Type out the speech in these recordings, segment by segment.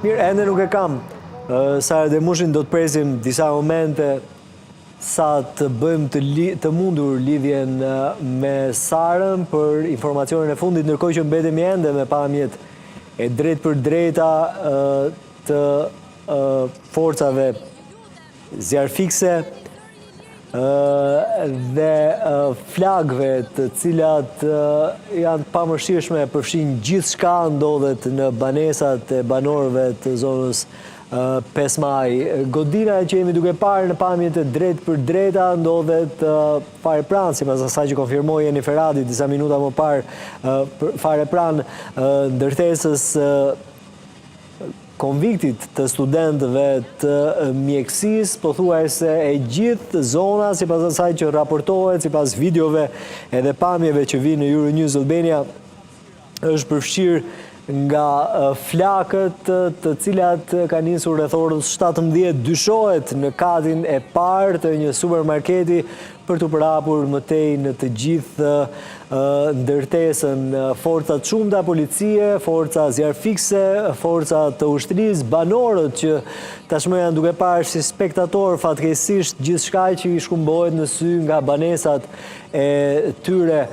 Mirë, ende nuk e kam. Sara Demushin do të presim disa momente sa të bëjmë të mundur lidhjen me Sarën për informacionin e fundit, ndërkohë që mbetemi ende me pamjet e drejt për drejta të forcave zjarfikse dhe flagve të cilat janë pamërshirshme, përfshin gjithë shka ndodhet në banesat e banorëve të zonës 5 maj. Godina që jemi duke parë në pamjet e drejt për drejta ndodhet fare pranë, si pas asaj që konfirmoi Jennifer Radi disa minuta më parë, fare pranë ndërtesës konviktit të studentëve të mjekësisë, pothuajse e gjithë zona, si pas asaj që raportohet, si pas videove edhe pamjeve që vinë në Euronews Albania, është përfshirë nga flakët të cilat ka nisur rreth orës 17, dyshohet në katin e parë të një supermarketi për të përhapur mëtej në të gjithë ndërtesën. Forca të shumta policie, forca zjarfikse, forca të ushtrisë, banorët që tashmë janë duke parë si spektator, fatkeqësisht gjithçka që i shkumbohet në sy nga banesat e tyre.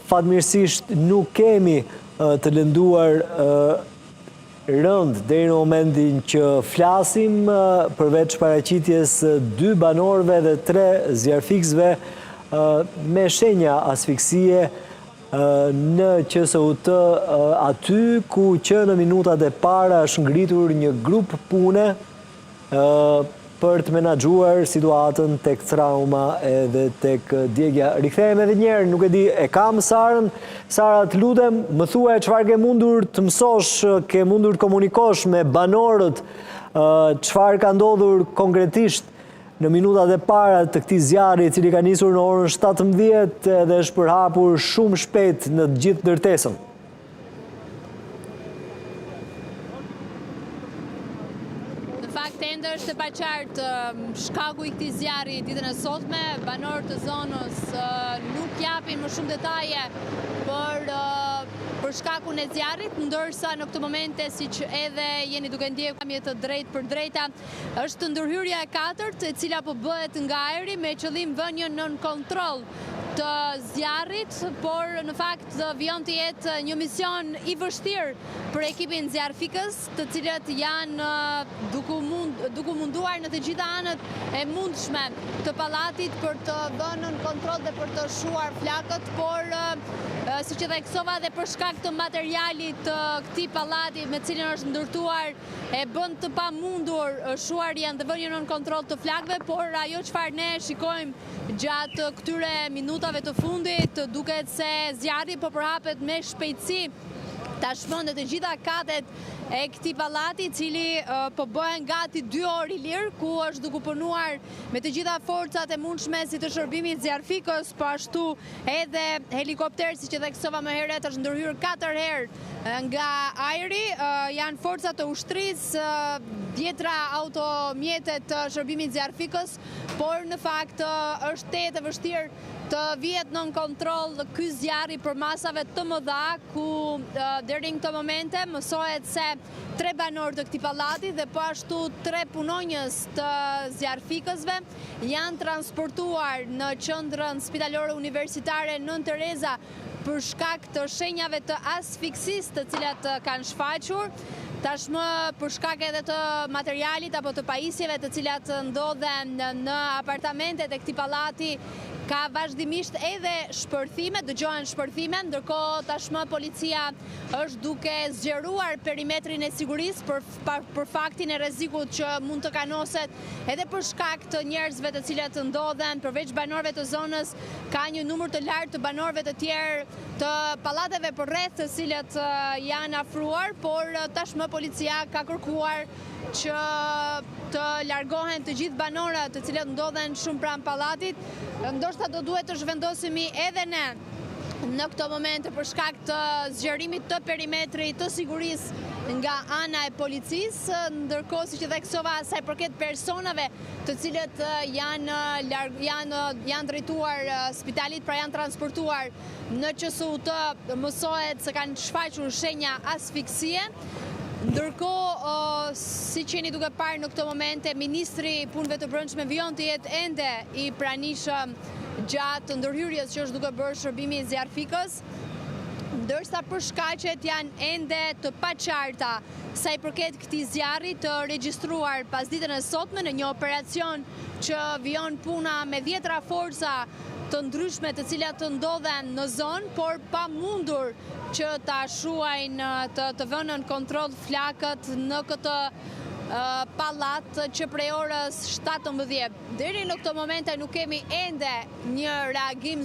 Fatmirësisht nuk kemi të lënduar rënd deri në momentin që flasim, përveç paraqitjes 2 banorëve dhe 3 zjarfiksve me shenja asfiksie në QSUT, aty ku që në minutat e para është ngritur një grup pune për të menaxhuar situatën tek trauma edhe tek djegja. Rikthehem edhe njerë, nuk e di, e kam Sarën. Sara, të lutem, më thuaj çfarë ke mundur të mësosh, ke mundur të komunikosh me banorët, çfarë ka ndodhur konkretisht në minutat e para të këtij zjarri, i cili ka nisur në orën 17 dhe është përhapur shumë shpejt në të gjithë ndërtesën. Është e paqartë shkaku i këtij zjarri ditën e sotme. Banorët e zonës nuk japin më shumë detaje për shkakun e zjarrit, ndërsa në këtë momente, siç edhe jeni duke ndjekur pamjet të drejt për drejta, është ndërhyrja e 4, e cila po bëhet nga ajri me qëllim vënien nën kontroll të zjarrit, por në fakt vjen të jetë një mision i vështirë për ekipin zjarfikës, të cilët janë duke munduar në të gjitha anët e mundshme të pallatit për të vënë në kontroll dhe për të shuar flakët, por siç e theksova dhe për shkak të materialit të këtij pallati me cilin është ndërtuar, e bën të pamundur shuarjen dhe vënien në kontroll të flakëve, por ajo çfarë ne shikojmë gjatë këtyre minutave të fundit, duket se zjarri po përhapet me shpejtësi tashmë në të gjitha katet e këtij pallati, i cili po bëhen gati 2 orë i lirë, ku është duke punuar me të gjitha forcat e mundshme si të shërbimit zjarfikës, po ashtu edhe helikopter, siç e theksova më herët, është ndërhyrë 4 herë nga ajri, janë forcat të ushtrisë, djetra automjetet të shërbimit zjarfikës, por në fakt është tetë e vështirë të vihet nën kontroll ky zjarri për masave të mëdha, ku deri në këtë momente mësohet se 3 banorë të këtij pallati dhe po ashtu 3 punonjës të zjarfikësve janë transportuar në qendrën spitalore universitare Nën Tereza për shkak të shenjave të asfiksisë të cilat kanë shfaqur. Tashmë për shkak edhe të materialit apo të pajisjeve të cilat ndodhen në apartamentet e këtij pallati, ka vazhdimisht edhe shpërthime, dëgjohen shpërthime, ndërkohë tashmë policia është duke zgjeruar perimetrin e sigurisë për faktin e rrezikut që mund të kanoset edhe për shkak të njerëzve të cilët ndodhen, përveç banorëve të zonës, ka një numër të lartë të banorëve të tjerë të pallateve përreth të cilët janë afruar, por tashmë policia ka kërkuar që të largohen të gjithë banorët të cilët ndodhen shumë pranë pallatit. Ndoshta do duhet të zhvendosemi edhe ne në këto momente për shkak të zgjerimit të perimetrit të sigurisë nga ana e policisë, ndërkohë siç e theksova sa i përket personave të cilët janë drejtuar spitalit, pra janë transportuar në QSUT, mësohet se kanë shfaqur shenja asfiksie. Ndërkohë, si që jeni duke parë në këto momente, Ministri i Punëve të Brendshme vijon të jetë ende i pranishëm gjatë ndërhyrjes që është duke bërë shërbimi i zjarfikës, ndërsa përshkaqet janë ende të paqarta sa i përket këtij zjarri të regjistruar pas ditën e sotme në një operacion që vijon puna me 10 forca të ndryshme të cilat të ndodhen në zonë, por pa mundur që ta shuajnë të vënë në kontroll flakët në këtë pallat që prej orës 17. Deri në këto momente nuk kemi ende një reagim